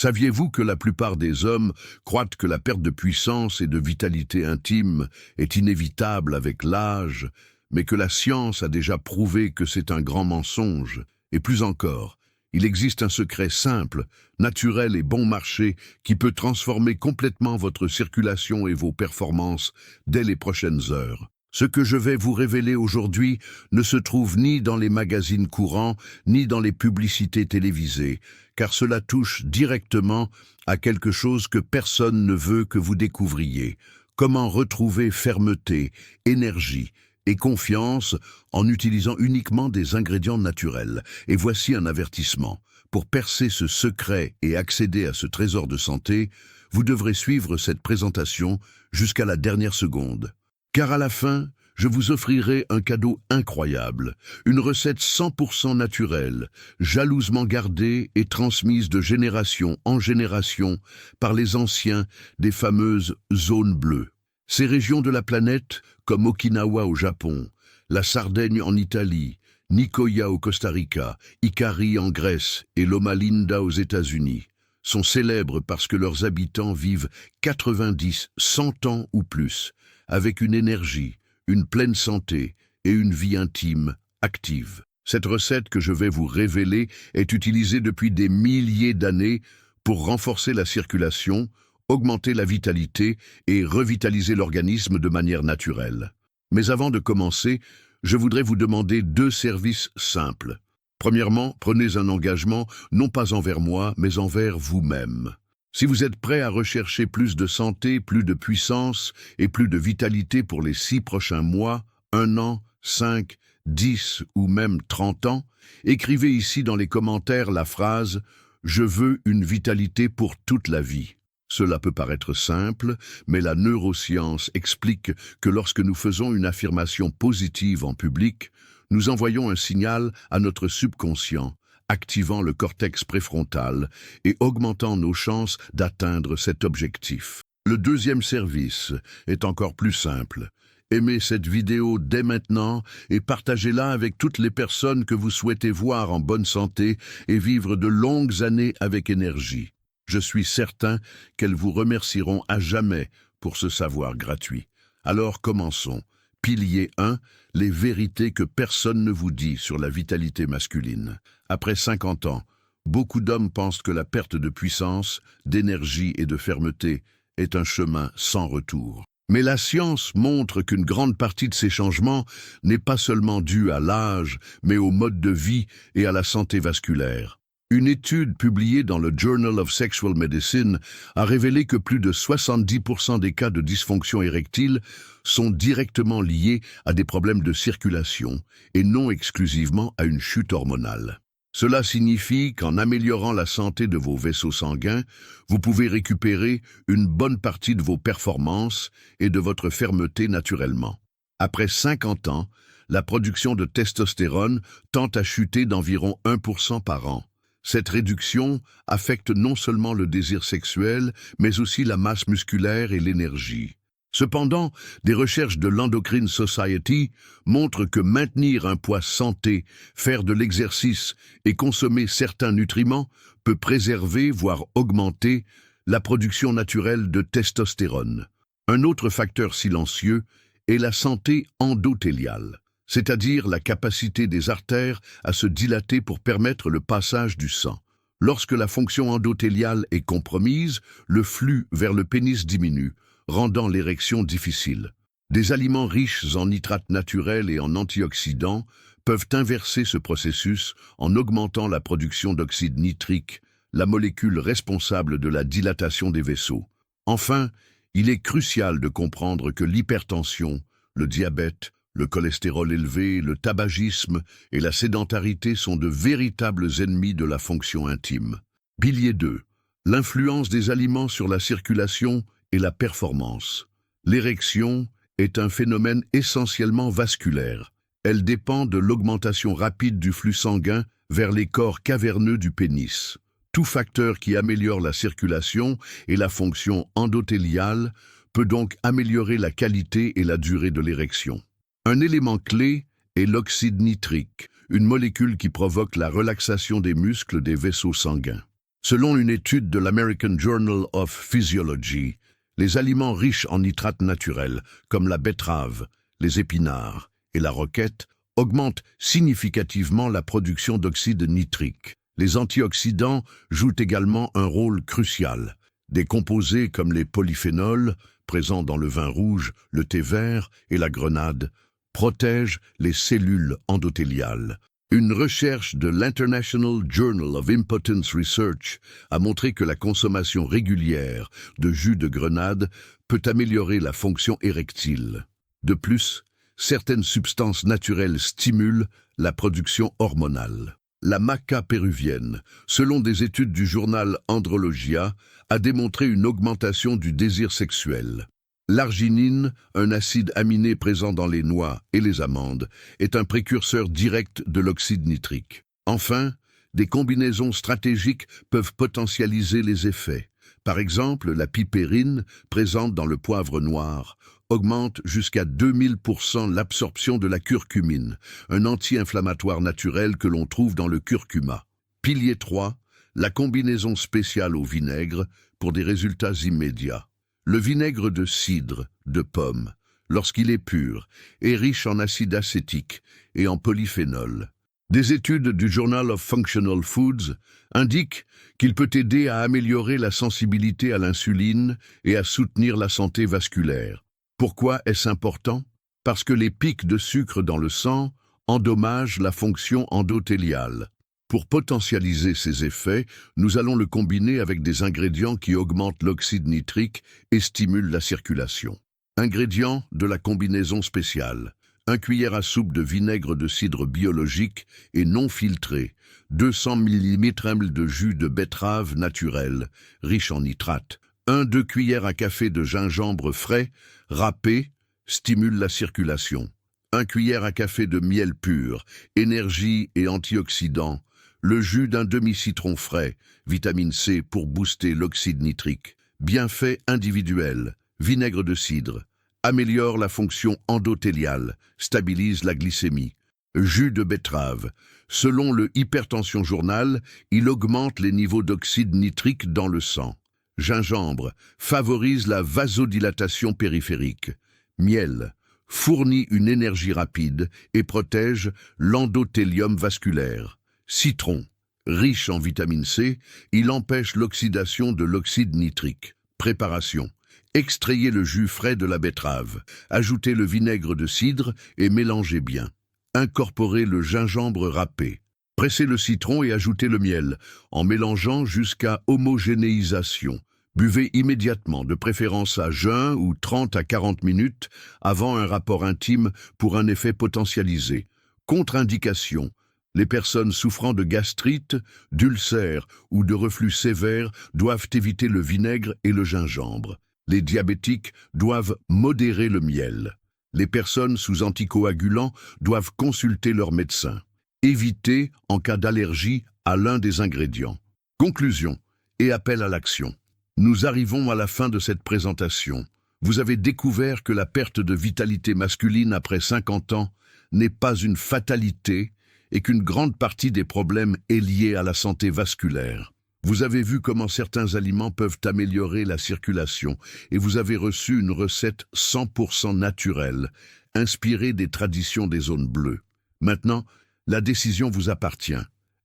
Saviez-vous que la plupart des hommes croient que la perte de puissance et de vitalité intime est inévitable avec l'âge, mais que la science a déjà prouvé que c'est un grand mensonge? Et plus encore, il existe un secret simple, naturel et bon marché qui peut transformer complètement votre circulation et vos performances dès les prochaines heures. Ce que je vais vous révéler aujourd'hui ne se trouve ni dans les magazines courants, ni dans les publicités télévisées, car cela touche directement à quelque chose que personne ne veut que vous découvriez. Comment retrouver fermeté, énergie et confiance en utilisant uniquement des ingrédients naturels. Et voici un avertissement. Pour percer ce secret et accéder à ce trésor de santé, vous devrez suivre cette présentation jusqu'à la dernière seconde. Car à la fin, je vous offrirai un cadeau incroyable, une recette 100% naturelle, jalousement gardée et transmise de génération en génération par les anciens des fameuses zones bleues. Ces régions de la planète, comme Okinawa au Japon, la Sardaigne en Italie, Nicoya au Costa Rica, Ikari en Grèce et Loma Linda aux États-Unis, sont célèbres parce que leurs habitants vivent 90, 100 ans ou plus, avec une énergie, une pleine santé et une vie intime, active. Cette recette que je vais vous révéler est utilisée depuis des milliers d'années pour renforcer la circulation, augmenter la vitalité et revitaliser l'organisme de manière naturelle. Mais avant de commencer, je voudrais vous demander 2 services simples. Premièrement, prenez un engagement, non pas envers moi, mais envers vous-même. Si vous êtes prêt à rechercher plus de santé, plus de puissance et plus de vitalité pour les 6 prochains mois, 1 an, 5, 10 ou même 30 ans, écrivez ici dans les commentaires la phrase « Je veux une vitalité pour toute la vie ». Cela peut paraître simple, mais la neuroscience explique que lorsque nous faisons une affirmation positive en public, nous envoyons un signal à notre subconscient, activant le cortex préfrontal et augmentant nos chances d'atteindre cet objectif. Le deuxième service est encore plus simple. Aimez cette vidéo dès maintenant et partagez-la avec toutes les personnes que vous souhaitez voir en bonne santé et vivre de longues années avec énergie. Je suis certain qu'elles vous remercieront à jamais pour ce savoir gratuit. Alors commençons. Pilier 1, les vérités que personne ne vous dit sur la vitalité masculine. Après 50 ans, beaucoup d'hommes pensent que la perte de puissance, d'énergie et de fermeté est un chemin sans retour. Mais la science montre qu'une grande partie de ces changements n'est pas seulement due à l'âge, mais au mode de vie et à la santé vasculaire. Une étude publiée dans le Journal of Sexual Medicine a révélé que plus de 70% des cas de dysfonction érectile sont directement liés à des problèmes de circulation et non exclusivement à une chute hormonale. Cela signifie qu'en améliorant la santé de vos vaisseaux sanguins, vous pouvez récupérer une bonne partie de vos performances et de votre fermeté naturellement. Après 50 ans, la production de testostérone tend à chuter d'environ 1% par an. Cette réduction affecte non seulement le désir sexuel, mais aussi la masse musculaire et l'énergie. Cependant, des recherches de l'Endocrine Society montrent que maintenir un poids santé, faire de l'exercice et consommer certains nutriments peut préserver, voire augmenter, la production naturelle de testostérone. Un autre facteur silencieux est la santé endothéliale, c'est-à-dire la capacité des artères à se dilater pour permettre le passage du sang. Lorsque la fonction endothéliale est compromise, le flux vers le pénis diminue, rendant l'érection difficile. Des aliments riches en nitrates naturels et en antioxydants peuvent inverser ce processus en augmentant la production d'oxyde nitrique, la molécule responsable de la dilatation des vaisseaux. Enfin, il est crucial de comprendre que l'hypertension, le diabète, le cholestérol élevé, le tabagisme et la sédentarité sont de véritables ennemis de la fonction intime. Pilier 2. L'influence des aliments sur la circulation et la performance. L'érection est un phénomène essentiellement vasculaire. Elle dépend de l'augmentation rapide du flux sanguin vers les corps caverneux du pénis. Tout facteur qui améliore la circulation et la fonction endothéliale peut donc améliorer la qualité et la durée de l'érection. Un élément clé est l'oxyde nitrique, une molécule qui provoque la relaxation des muscles des vaisseaux sanguins. Selon une étude de l'American Journal of Physiology, les aliments riches en nitrates naturels, comme la betterave, les épinards et la roquette, augmentent significativement la production d'oxyde nitrique. Les antioxydants jouent également un rôle crucial. Des composés comme les polyphénols, présents dans le vin rouge, le thé vert et la grenade, protègent les cellules endothéliales. Une recherche de l'International Journal of Impotence Research a montré que la consommation régulière de jus de grenade peut améliorer la fonction érectile. De plus, certaines substances naturelles stimulent la production hormonale. La maca péruvienne, selon des études du journal Andrologia, a démontré une augmentation du désir sexuel. L'arginine, un acide aminé présent dans les noix et les amandes, est un précurseur direct de l'oxyde nitrique. Enfin, des combinaisons stratégiques peuvent potentialiser les effets. Par exemple, la pipérine, présente dans le poivre noir, augmente jusqu'à 2000% l'absorption de la curcumine, un anti-inflammatoire naturel que l'on trouve dans le curcuma. Pilier 3, la combinaison spéciale au vinaigre pour des résultats immédiats. Le vinaigre de cidre, de pomme, lorsqu'il est pur, est riche en acide acétique et en polyphénol. Des études du Journal of Functional Foods indiquent qu'il peut aider à améliorer la sensibilité à l'insuline et à soutenir la santé vasculaire. Pourquoi est-ce important? Parce que les pics de sucre dans le sang endommagent la fonction endothéliale. Pour potentialiser ces effets, nous allons le combiner avec des ingrédients qui augmentent l'oxyde nitrique et stimulent la circulation. Ingrédients de la combinaison spéciale. 1 cuillère à soupe de vinaigre de cidre biologique et non filtré, 200 ml de jus de betterave naturel, riche en nitrates, 1-2 cuillères à café de gingembre frais, râpé, stimule la circulation, 1 cuillère à café de miel pur, énergie et antioxydants, le jus d'un demi-citron frais, vitamine C pour booster l'oxyde nitrique, bienfaits individuels, vinaigre de cidre, améliore la fonction endothéliale, stabilise la glycémie. Jus de betterave. Selon le Hypertension Journal, il augmente les niveaux d'oxyde nitrique dans le sang. Gingembre. Favorise la vasodilatation périphérique. Miel. Fournit une énergie rapide et protège l'endothélium vasculaire. Citron. Riche en vitamine C, il empêche l'oxydation de l'oxyde nitrique. Préparation. Extrayez le jus frais de la betterave, ajoutez le vinaigre de cidre et mélangez bien. Incorporez le gingembre râpé. Pressez le citron et ajoutez le miel, en mélangeant jusqu'à homogénéisation. Buvez immédiatement, de préférence à jeun ou 30 à 40 minutes, avant un rapport intime pour un effet potentialisé. Contre-indication. Les personnes souffrant de gastrite, d'ulcères ou de reflux sévère doivent éviter le vinaigre et le gingembre. Les diabétiques doivent modérer le miel. Les personnes sous anticoagulants doivent consulter leur médecin. Éviter en cas d'allergie à l'un des ingrédients. Conclusion et appel à l'action. Nous arrivons à la fin de cette présentation. Vous avez découvert que la perte de vitalité masculine après 50 ans n'est pas une fatalité et qu'une grande partie des problèmes est liée à la santé vasculaire. Vous avez vu comment certains aliments peuvent améliorer la circulation et vous avez reçu une recette 100% naturelle, inspirée des traditions des zones bleues. Maintenant, la décision vous appartient.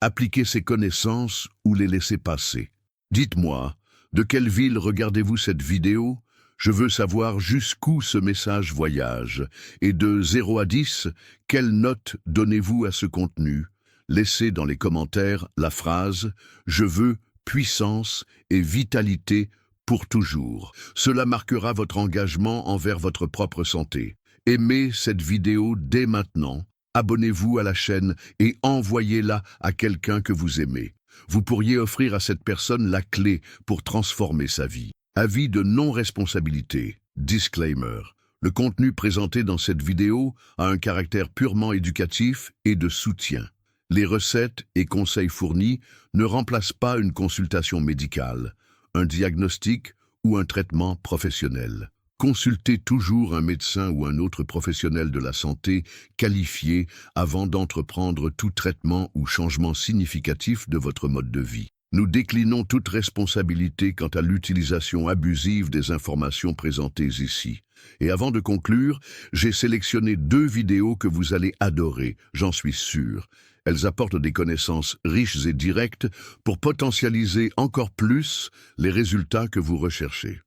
Appliquez ces connaissances ou les laissez passer. Dites-moi, de quelle ville regardez-vous cette vidéo? Je veux savoir jusqu'où ce message voyage. Et de 0 à 10, quelle note donnez-vous à ce contenu? Laissez dans les commentaires la phrase « Je veux puissance et vitalité pour toujours ». Cela marquera votre engagement envers votre propre santé. Aimez cette vidéo dès maintenant. Abonnez-vous à la chaîne et envoyez-la à quelqu'un que vous aimez. Vous pourriez offrir à cette personne la clé pour transformer sa vie. Avis de non-responsabilité. Disclaimer. Le contenu présenté dans cette vidéo a un caractère purement éducatif et de soutien. Les recettes et conseils fournis ne remplacent pas une consultation médicale, un diagnostic ou un traitement professionnel. Consultez toujours un médecin ou un autre professionnel de la santé qualifié avant d'entreprendre tout traitement ou changement significatif de votre mode de vie. Nous déclinons toute responsabilité quant à l'utilisation abusive des informations présentées ici. Et avant de conclure, j'ai sélectionné 2 vidéos que vous allez adorer, j'en suis sûr. Elles apportent des connaissances riches et directes pour potentialiser encore plus les résultats que vous recherchez.